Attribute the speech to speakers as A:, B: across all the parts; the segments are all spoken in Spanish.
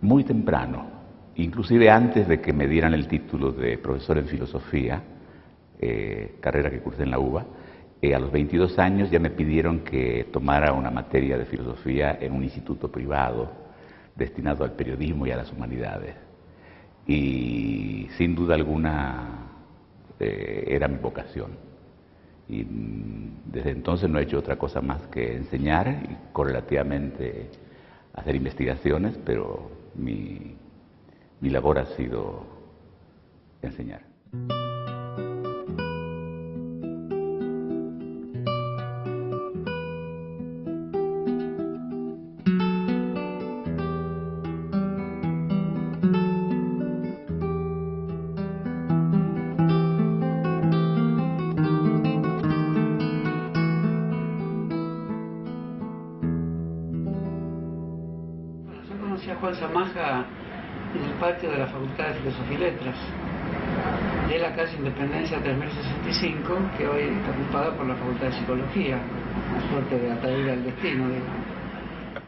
A: muy temprano, inclusive antes de que me dieran el título de profesor en filosofía, carrera que cursé en la UBA, a los 22 años ya me pidieron que tomara una materia de filosofía en un instituto privado destinado al periodismo y a las humanidades. Y sin duda alguna era mi vocación. Y desde entonces no he hecho otra cosa más que enseñar y correlativamente hacer investigaciones, pero mi labor ha sido enseñar.
B: Conocí a Juan Zamaja en el patio de la Facultad de Filosofía y Letras, de la calle Independencia 3065, que hoy está ocupada por la Facultad de Psicología, una suerte de atadura al destino, digamos.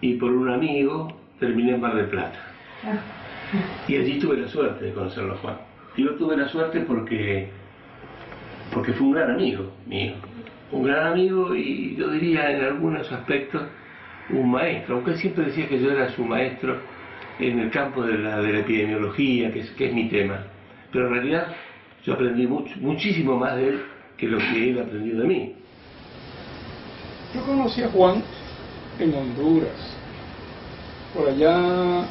C: Y por un amigo terminé en Mar del Plata. Y allí tuve la suerte de conocerlo a Juan. Yo tuve la suerte porque fue un gran amigo mío. Un gran amigo y yo diría en algunos aspectos un maestro, aunque él siempre decía que yo era su maestro en el campo de la epidemiología, que es mi tema. Pero en realidad yo aprendí muchísimo más de él que lo que él aprendió de mí.
D: Yo conocí a Juan en Honduras, por allá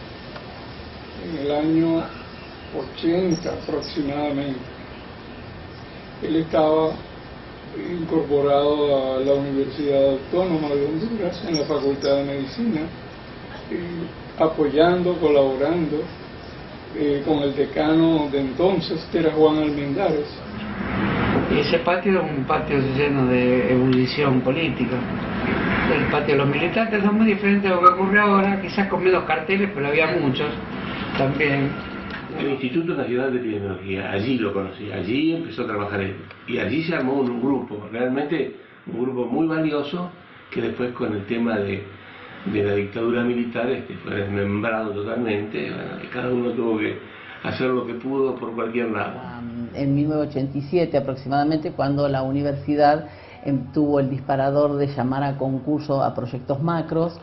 D: en el año 80 aproximadamente. Él estaba incorporado a la Universidad Autónoma de Honduras en la Facultad de Medicina, apoyando, colaborando con el decano de entonces, que era Juan Almendares.
B: Y ese patio es un patio lleno de ebullición política. El patio de los militantes no es muy diferente a lo que ocurre ahora, quizás con menos carteles, pero había muchos también.
C: El Instituto Nacional de Epidemiología, allí lo conocí, allí empezó a trabajar él. Y allí se armó un grupo, realmente un grupo muy valioso, que después con el tema de la dictadura militar fue desmembrado totalmente. Bueno, y cada uno tuvo que hacer lo que pudo por cualquier lado.
E: En 1987 aproximadamente, cuando la universidad tuvo el disparador de llamar a concurso a proyectos macros,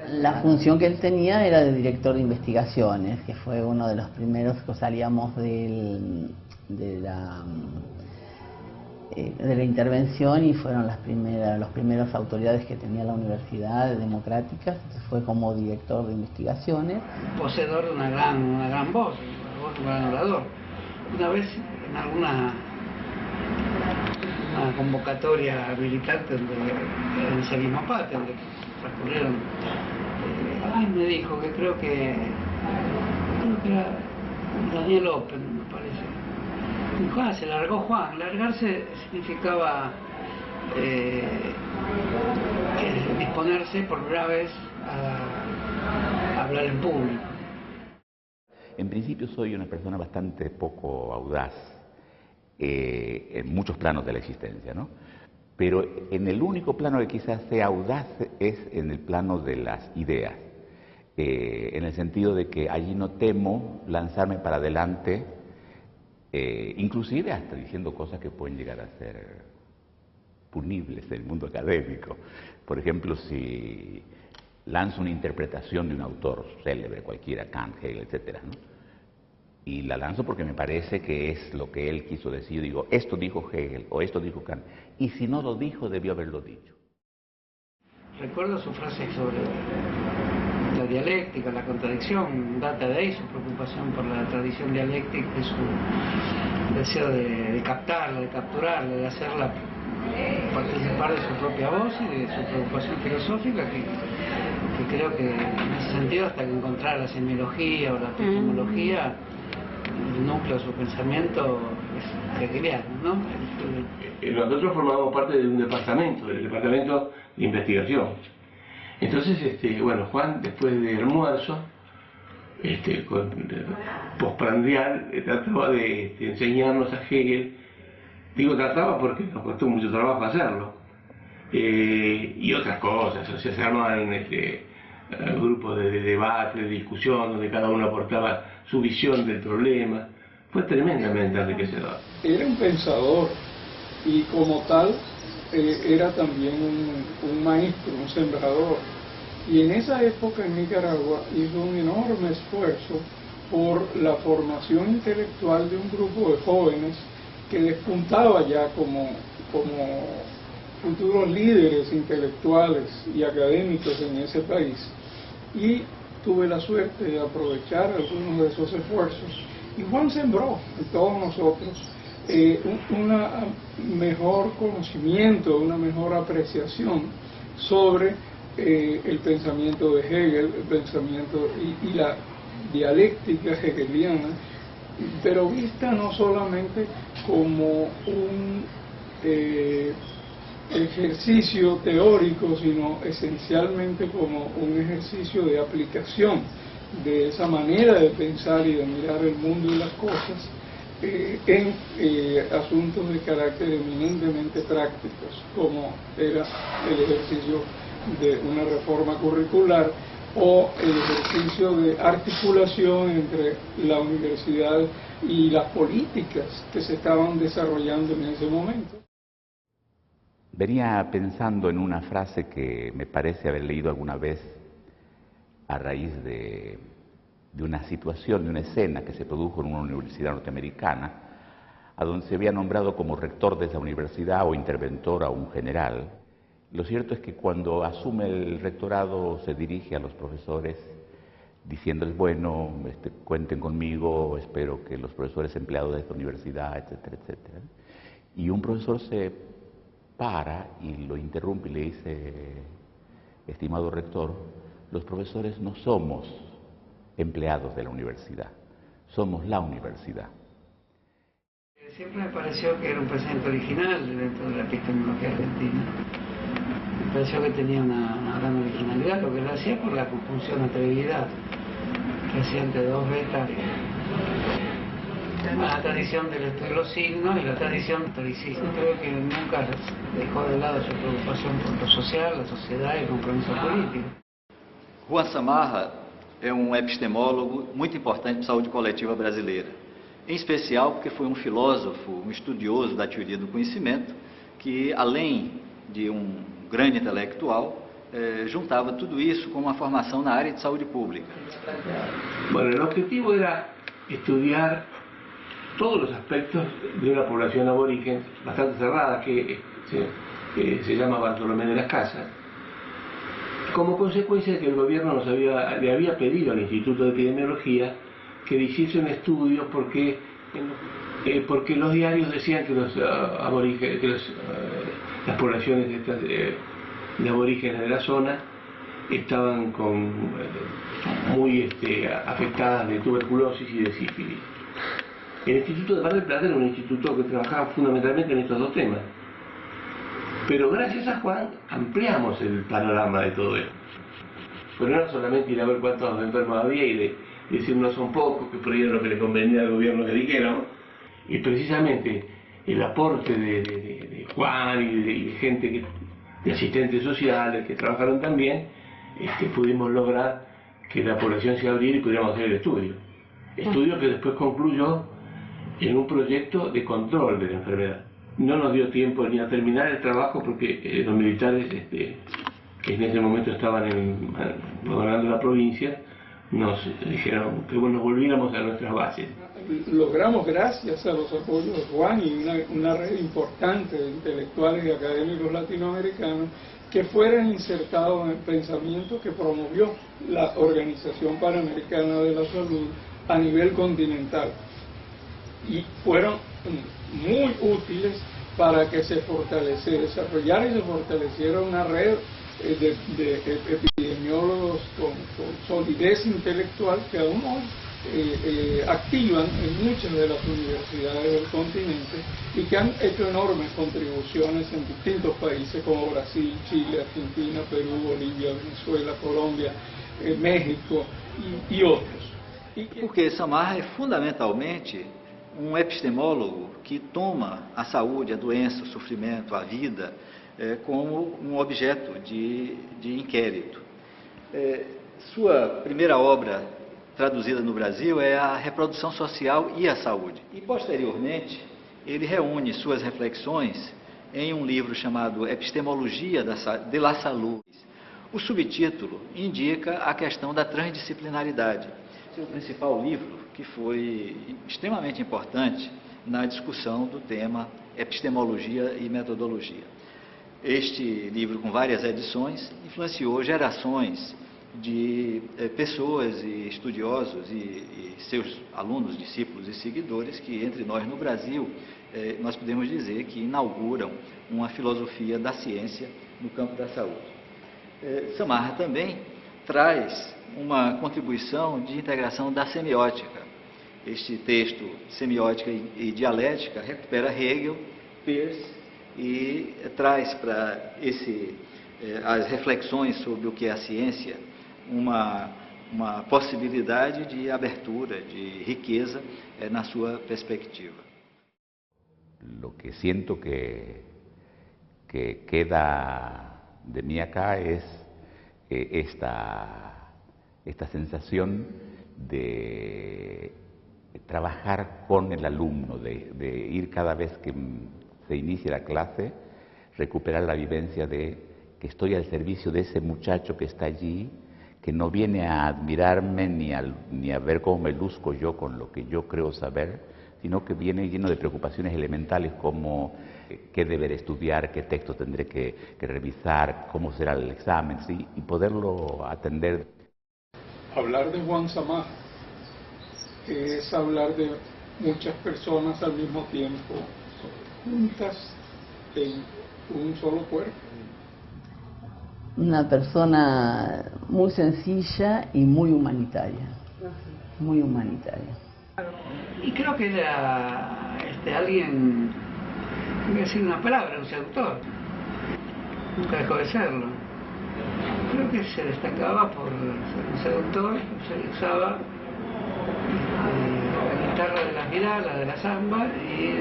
E: la función que él tenía era de director de investigaciones, que fue uno de los primeros que salíamos de la intervención y fueron los primeros autoridades que tenía la universidad democráticas. Entonces fue como director de investigaciones.
B: Poseedor de una gran voz, un gran orador. Una vez en alguna convocatoria militante en ese mismo patio, donde transcurrieron, alguien me dijo que creo que era Daniel López, me parece. Dijo, se largó Juan. Largarse significaba disponerse por primera vez a hablar en público.
A: En principio soy una persona bastante poco audaz en muchos planos de la existencia, ¿no? Pero en el único plano que quizás sea audaz es en el plano de las ideas, en el sentido de que allí no temo lanzarme para adelante, inclusive hasta diciendo cosas que pueden llegar a ser punibles en el mundo académico. Por ejemplo, si lanzo una interpretación de un autor célebre, cualquiera, Kant, Hegel, etc., ¿no? Y la lanzo porque me parece que es lo que él quiso decir. Digo, esto dijo Hegel o esto dijo Kant. Y si no lo dijo, debió haberlo dicho.
B: Recuerdo su frase sobre la dialéctica, la contradicción, data de ahí su preocupación por la tradición dialéctica y su deseo de captarla, de capturarla, de hacerla participar de su propia voz y de su preocupación filosófica, que creo que en ese sentido, hasta que encontrar la semiología o la epistemología, el núcleo de su pensamiento es hegeliano, ¿no?
C: Nosotros formamos parte de un departamento, del departamento de investigación. Entonces, bueno, Juan, después de almuerzo, postprandial, trataba de enseñarnos a Hegel. Digo trataba porque nos costó mucho trabajo hacerlo. Y otras cosas, o sea, se armaban grupos de debate, de discusión, donde cada uno aportaba su visión del problema. Fue tremendamente enriquecedor.
D: Era un pensador y como tal era también un maestro, un sembrador. Y en esa época en Nicaragua hizo un enorme esfuerzo por la formación intelectual de un grupo de jóvenes que despuntaba ya como futuros líderes intelectuales y académicos en ese país. Y tuve la suerte de aprovechar algunos de esos esfuerzos. Y Juan sembró en todos nosotros un mejor conocimiento, una mejor apreciación sobre el pensamiento de Hegel, el pensamiento y la dialéctica hegeliana, pero vista no solamente como un ejercicio teórico, sino esencialmente como un ejercicio de aplicación de esa manera de pensar y de mirar el mundo y las cosas en asuntos de carácter eminentemente prácticos, como era el ejercicio de una reforma curricular o el ejercicio de articulación entre la universidad y las políticas que se estaban desarrollando en ese momento.
A: Venía pensando en una frase que me parece haber leído alguna vez a raíz de una situación, de una escena que se produjo en una universidad norteamericana, a donde se había nombrado como rector de esa universidad o interventor a un general. Lo cierto es que cuando asume el rectorado se dirige a los profesores diciéndoles, bueno, cuenten conmigo, espero que los profesores empleados de esta universidad, etcétera, etcétera. Y un profesor se para y lo interrumpe y le dice, estimado rector, los profesores no somos empleados de la universidad, somos la universidad.
B: Siempre me pareció que era un pensamiento original dentro de la epistemología argentina. Me pareció que tenía una gran originalidad, lo que él hacía por la conjunción atrevida que hacía entre dos vetas. La tradición del estudio de los signos y la tradición historicista. Creo que nunca dejó de lado su preocupación por lo social, la sociedad y el compromiso político.
F: Juan Samarra é epistemólogo muito importante para a saúde coletiva brasileira, em especial porque foi filósofo, estudioso da teoria do conhecimento, que além de grande intelectual, juntava tudo isso com uma formação na área de saúde pública.
C: Bueno, el objetivo era estudiar todos los aspectos de una población aborigen bastante cerrada que se llama Bartolomé de las Casas, como consecuencia de que el gobierno le había pedido al Instituto de Epidemiología que hiciese un estudio porque los diarios decían que los aborígenes, las poblaciones de aborígenes de la zona estaban muy afectadas de tuberculosis y de sífilis. El Instituto de Mar del Plata era un instituto que trabajaba fundamentalmente en estos dos temas. Pero gracias a Juan ampliamos el panorama de todo esto. Pero no solamente ir a ver cuántos enfermos había y decir no son pocos, que por ahí era lo que le convenía al gobierno que dijéramos. Y precisamente el aporte de Juan y de gente, de asistentes sociales que trabajaron también, pudimos lograr que la población se abriera y pudiéramos hacer el estudio. Estudio que después concluyó en un proyecto de control de la enfermedad. No nos dio tiempo ni a terminar el trabajo porque los militares que en ese momento estaban gobernando la provincia nos dijeron que nos volviéramos a nuestras bases.
D: Logramos, gracias a los apoyos de Juan y una red importante de intelectuales y académicos latinoamericanos, que fueran insertados en el pensamiento que promovió la Organización Panamericana de la Salud a nivel continental. Y fueron muy útiles para que se desarrollara y se fortaleciera una red de epidemiólogos con solidez intelectual que aún hoy activan en muchas de las universidades del continente y que han hecho enormes contribuciones en distintos países como Brasil, Chile, Argentina, Perú, Bolivia, Venezuela, Colombia, México y otros.
F: Porque Samarra é fundamentalmente epistemólogo que toma a saúde, a doença, o sofrimento, a vida como objeto de inquérito. Sua primeira obra traduzida no Brasil é A Reprodução Social e a Saúde. E, posteriormente, ele reúne suas reflexões em um livro chamado Epistemologia de la Saúde. O subtítulo indica a questão da transdisciplinaridade. Seu principal livro, que foi extremamente importante na discussão do tema epistemologia e metodologia. Este livro, com várias edições, influenciou gerações de pessoas e estudiosos e seus alunos, discípulos e seguidores que, entre nós no Brasil, nós podemos dizer que inauguram uma filosofia da ciência no campo da saúde. Samarra também traz uma contribuição de integração da semiótica. Este texto, Semiótica e Dialética, recupera Hegel, Peirce e traz para as reflexões sobre o que é a ciência uma possibilidade de abertura, de riqueza na sua perspectiva.
A: Lo que siento que queda de mí acá es esta sensación de trabajar con el alumno, de ir cada vez que se inicie la clase, recuperar la vivencia de que estoy al servicio de ese muchacho que está allí, que no viene a admirarme ni a ver cómo me luzco yo con lo que yo creo saber, sino que viene lleno de preocupaciones elementales como qué deber estudiar, qué texto tendré que revisar, cómo será el examen, ¿sí? Y poderlo atender.
D: Hablar de Juan Samarra es hablar de muchas personas al mismo tiempo, juntas en un solo cuerpo.
E: Una persona muy sencilla y muy humanitaria, muy humanitaria.
B: Y creo que era alguien, voy a decir una palabra, un seductor. Nunca dejó de serlo. Creo que se destacaba por ser un seductor, se usaba la guitarra de la Vidal, la de la samba y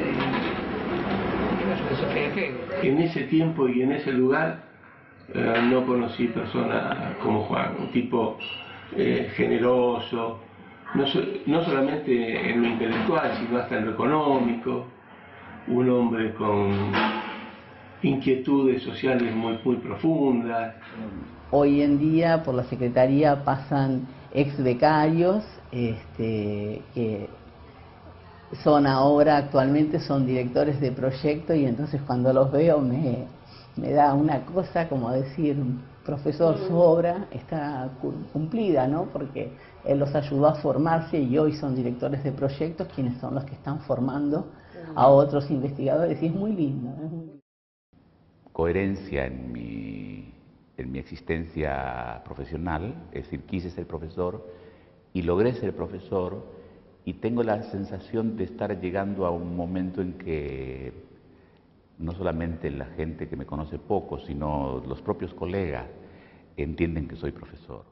B: la filosofía de Hegel.
C: En ese tiempo y en ese lugar no conocí personas como Juan, un tipo generoso, no solamente en lo intelectual, sino hasta en lo económico, un hombre con inquietudes sociales muy profundas.
E: Hoy en día por la Secretaría pasan ex becarios que son ahora actualmente son directores de proyecto y entonces cuando los veo me da una cosa como decir, profesor, su obra está cumplida, ¿no? Porque él los ayudó a formarse y hoy son directores de proyectos quienes son los que están formando a otros investigadores y es muy lindo.
A: Coherencia en mi existencia profesional, es decir, quise ser profesor y logré ser profesor y tengo la sensación de estar llegando a un momento en que no solamente la gente que me conoce poco, sino los propios colegas entienden que soy profesor.